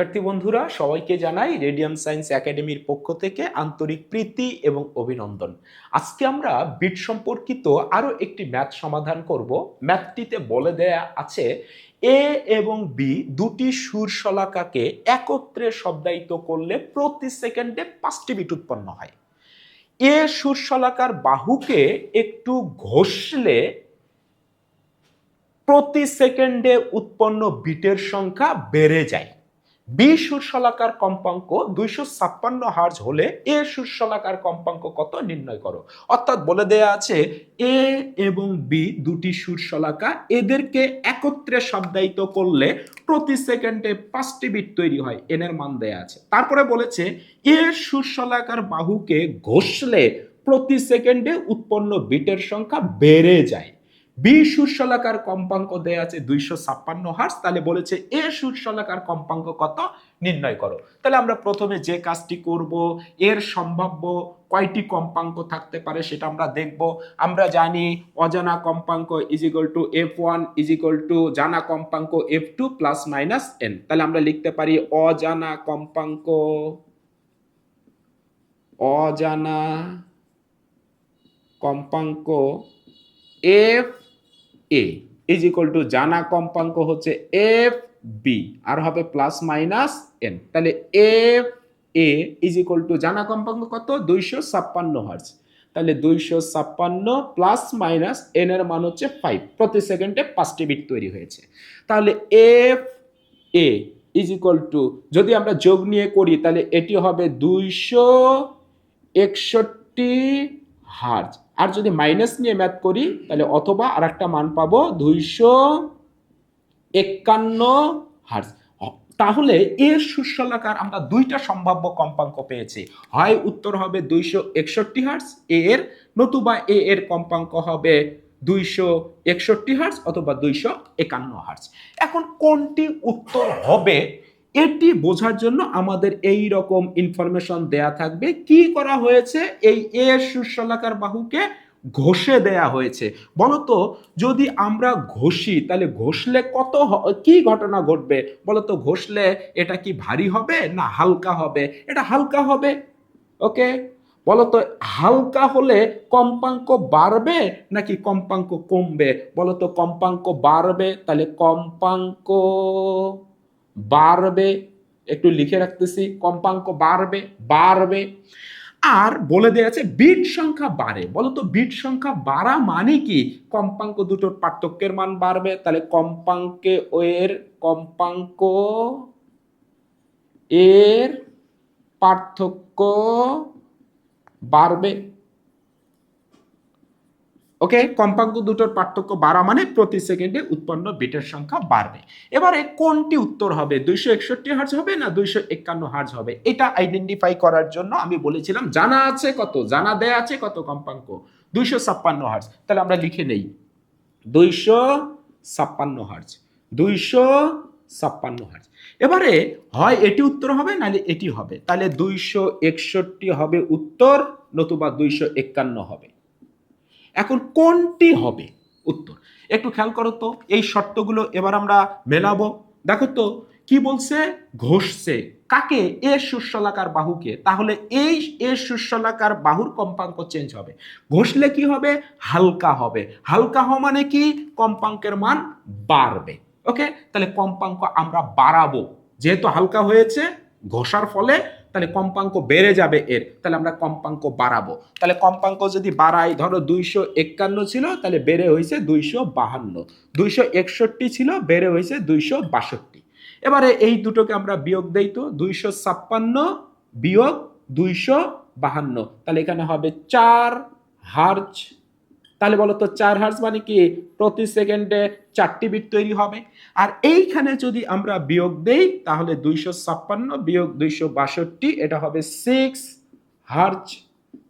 শিক্ষার্থী বন্ধুরা সবাইকে জানাই রেডিয়াম সায়েন্স একাডেমির পক্ষ থেকে আন্তরিক প্রীতি এবং অভিনন্দন। আজকে আমরা বিট সম্পর্কিত আরো একটি ম্যাথ সমাধান করব। ম্যাথটিতে বলে দেয়া আছে এ এবং বি দুটি সুরশলাকাকে একত্রে শব্দায়িত করলে প্রতি সেকেন্ডে 5টি বিট উৎপন্ন হয়। এ সুরশলাকার বাহুকে একটু ঘষলে প্রতি সেকেন্ডে উৎপন্ন বিটের সংখ্যা বেড়ে যায়। বি সুরশলাকার কম্পাঙ্ক 256 হার্জ হলে এ সুরশলাকার কম্পাঙ্ক কত নির্ণয় করো। অর্থাৎ বলে দেয়া আছে এ এবং বি দুটি সুরশলাকা, এদেরকে একত্রে শব্দায়িত করলে প্রতি সেকেন্ডে 5টি বিট তৈরি হয়, এন এর মান দেয়া আছে। তারপরে বলেছে এ সুরশলাকার বাহুকে ঘষলে প্রতি সেকেন্ডে উৎপন্ন বিটের সংখ্যা বেড়ে যায়। বি সুরশলাকার কম্পাঙ্ক দেয়া আছে 256 হার্জ, তাহলে বলেছে এ সুরশলাকার কম্পাঙ্ক কত নির্ণয় করো। তাহলে আমরা প্রথমে যে কাজটি করব, এর সম্ভাব্য কয়টি কম্পাঙ্ক থাকতে পারে সেটা আমরা দেখব। আমরা জানি অজানা কম্পাঙ্ক is equal to f1 is equal to জানা কম্পাঙ্ক f2 প্লাস মাইনাস n। তাহলে আমরা লিখতে পারি অজানা কম্পাঙ্ক f A is equal to জানা কম্পাঙ্ক হচ্ছে এফ বি আর হবে প্লাস মাইনাস এন। তাহলে F A is equal to জানা কম্পাঙ্ক কত 256 হার্জ। তাহলে 256 প্লাস মাইনাস এন এর মান হচ্ছে 5, প্রতি সেকেন্ডে 5টি বিট তৈরি হয়েছে। তাহলে F A is equal to যদি আমরা যোগ নিয়ে করি তাহলে এটি হবে 261 হার্জ। আর যদি মাইনাস নিয়ে ম্যাথ করি তাহলে অথবা আর একটা মান পাবো 251 হার্জ। তাহলে এর সুরশলাকার আমরা দুইটা সম্ভাব্য কম্পাঙ্ক পেয়েছি, হয় উত্তর হবে 261 হার্জ এ এর, নতুবা এ এর কম্পাঙ্ক হবে 261 হার্জ অথবা 251 হার্জ। এখন কোনটি উত্তর হবে এটি বোঝার জন্য আমাদের এই রকম ইনফরমেশন দেয়া থাকবে। কি করা হয়েছে, এই এর সুরশলাকার বাহুকে ঘষে দেয়া হয়েছে। বলতো যদি আমরা ঘষি তাহলে ঘষলে কত কি ঘটনা ঘটবে বলতো? ঘষলে এটা কি ভারী হবে না হালকা হবে? এটা হালকা হবে। ওকে, বলতো হালকা হলে কম্পাঙ্ক বাড়বে নাকি কম্পাঙ্ক কমবে? বলতো কম্পাঙ্ক বাড়বে, তাহলে কম্পাঙ্ক বাড়বে। একটু লিখে রাখতেছি, কম্পাঙ্ক বাড়বে। আর বলে দেয়া আছে বিট সংখ্যা বাড়ে। বলতো বিট সংখ্যা বাড়া মানে কি? কম্পাঙ্ক দুটোর পার্থক্যের মান বাড়বে। তাহলে কম্পাঙ্ক এর পার্থক্য বাড়বে। ওকে, কম্পাঙ্ক দুটোর পার্থক্য বাড়া মানে প্রতি সেকেন্ডে উৎপন্ন বিটের সংখ্যা বাড়বে। এবারে কোনটি উত্তর হবে, 261 হার্জ হবে না 251 হার্জ হবে? এটা আইডেন্টিফাই করার জন্য আমি বলেছিলাম জানা আছে কত, জানা দেয়া আছে কত কম্পাঙ্ক 256 হার্জ। তাহলে আমরা লিখে নেই 256 হার্জ, 256 হার্জ। এবারে হয় এটি উত্তর হবে নাহলে এটি হবে। তাহলে 261 হবে উত্তর, নতুবা 251 হবে। এখন কোনটি হবে উত্তর একটু খেয়াল করো তো। এই শর্তগুলো এবার আমরা মেলাবো। দেখো তো কি বলছে, ঘষছে কাকে? এ সুরশলাকার বাহুকে। তাহলে এই এ সুরশলাকার বাহুর কম্পাঙ্ক চেঞ্জ হবে। ঘষলে কি হবে? হালকা হবে। হালকা হওয়া মানে কি? কম্পাঙ্কের মান বাড়বে। ওকে, তাহলে কম্পাঙ্ক আমরা বাড়াবো, যেহেতু হালকা হয়েছে ঘষার ফলে, তাহলে কম্পাঙ্ক বেড়ে যাবে এর, তাহলে আমরা কম্পাঙ্ক বাড়াবো। তাহলে কম্পাঙ্ক যদি বাড়াই, ধরো 251 ছিল তাহলে বেড়ে হয়েছে 252, 261 ছিল বেড়ে হয়েছে 262। এবারে এই দুটোকে আমরা বিয়োগ দেই তো, 256 বিয়োগ 252, তাহলে এখানে হবে 4 হার্জ। তাহলে বলতো 4 হার্জ মানে কি? প্রতি সেকেন্ডে 4টি বিট তৈরি হবে। আর এইখানে যদি আমরা বিয়োগ দেই তাহলে 256 বিয়োগ 262 এটা হবে 6 হার্জ।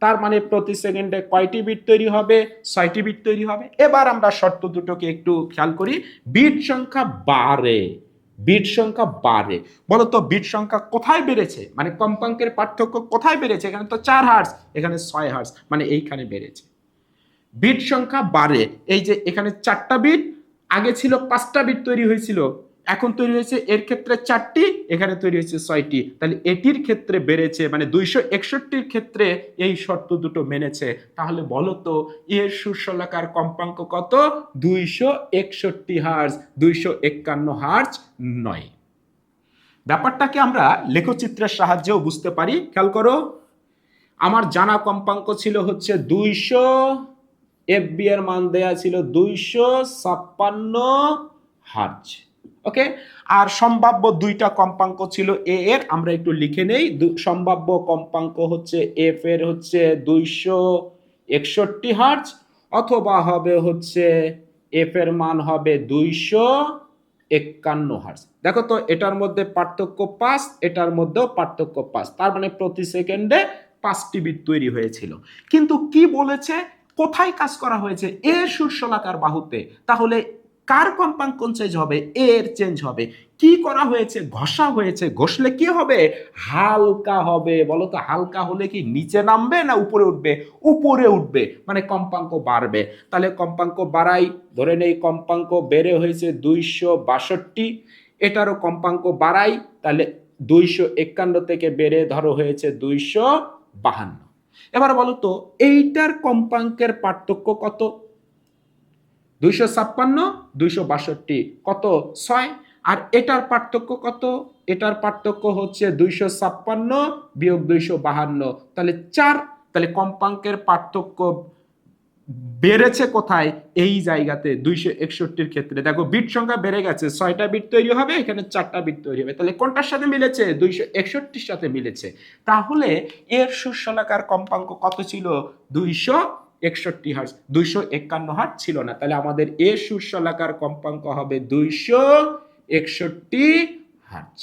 তার মানে প্রতি সেকেন্ডে কয়টি বিট তৈরি হবে? 6টি বিট তৈরি হবে। এবার আমরা শর্ত দুটোকে একটু খেয়াল করি। বিট সংখ্যা বাড়ে। বলতো বিট সংখ্যা কোথায় বেড়েছে, মানে কম্পাঙ্কের পার্থক্য কোথায় বেড়েছে? এখানে তো 4 হার্জ, এখানে 6 হার্জ, মানে এইখানে বেড়েছে। বিট সংখ্যা বাড়ে, এই যে এখানে 4টা বিট, আগে ছিল 5টা বিট তৈরি হয়েছিল, এখন তৈরি হয়েছে এর ক্ষেত্রে 4টি, এখানে তৈরি হয়েছে 6টি, তাহলে এটির ক্ষেত্রে বেড়েছে, মানে 261-র ক্ষেত্রে এই শর্ত দুটো মেনেছে। তাহলে বলো তো এর সুরশলাকার কম্পাঙ্ক কত? 261 হার্জ, 251 হার্জ নয়। ব্যাপারটাকে আমরা লেখচিত্রের সাহায্যেও বুঝতে পারি। খেয়াল করো, আমার জানা কম্পাঙ্ক ছিল হচ্ছে 200, এফবি এর মান দেয়া ছিল 256 হার্জ। ওকে, আর সম্ভাব্য দুইটা কম্পাঙ্ক ছিল এ এর, আমরা একটু লিখে নেই। সম্ভাব্য কম্পাঙ্ক হচ্ছে এফ এর হচ্ছে 261 হার্জ, অথবা হবে হচ্ছে এফ এর মান হবে 251 হার্জ। দেখো তো এটার মধ্যে পার্থক্য 5, এটার মধ্যেও পার্থক্য 5, তার মানে প্রতি সেকেন্ডে 5টি বিট তৈরি হয়েছিল। কিন্তু কি বলেছে, কোথায় কাজ করা হয়েছে? এর সুরশলাকার বাহুতে। তাহলে কার কম্পাঙ্ক চেঞ্জ হবে? এর চেঞ্জ হবে। কি করা হয়েছে? ঘষা হয়েছে। ঘষলে কি হবে? হালকা হবে। বলো তো হালকা হলে কি নিচে নামবে না উপরে উঠবে? উপরে উঠবে, মানে কম্পাঙ্ক বাড়বে। তাহলে কম্পাঙ্ক বাড়াই, ধরে নেই কম্পাঙ্ক বেড়ে হয়েছে 262, এটারও কম্পাঙ্ক বাড়াই, তাহলে 251 থেকে বেড়ে ধরো হয়েছে 252। এবার বলো তো এইটার কম্পাঙ্কের পার্থক্য কত? 256, 262 কত? 6। আর এটার পার্থক্য কত? এটার পার্থক্য হচ্ছে 256 বিয়োগ 252, তাহলে 4। তাহলে কম্পাঙ্কের পার্থক্য বেড়েছে কোথায়? এই জায়গাতে 261-র ক্ষেত্রে। দেখো বিট সংখ্যা বেড়ে গেছে, 6টা বিট তৈরি হবে, এখানে 4টা বিট তৈরি হবে। তাহলে কোনটার সাথে মিলেছে? 261-র সাথে মিলেছে। তাহলে এর সুরশলাকার কম্পাঙ্ক কত ছিল? 261 হার্জ, 251 হার্জ ছিল না। তাহলে আমাদের এর সুরশলাকার কম্পাঙ্ক হবে 261 হার্জ।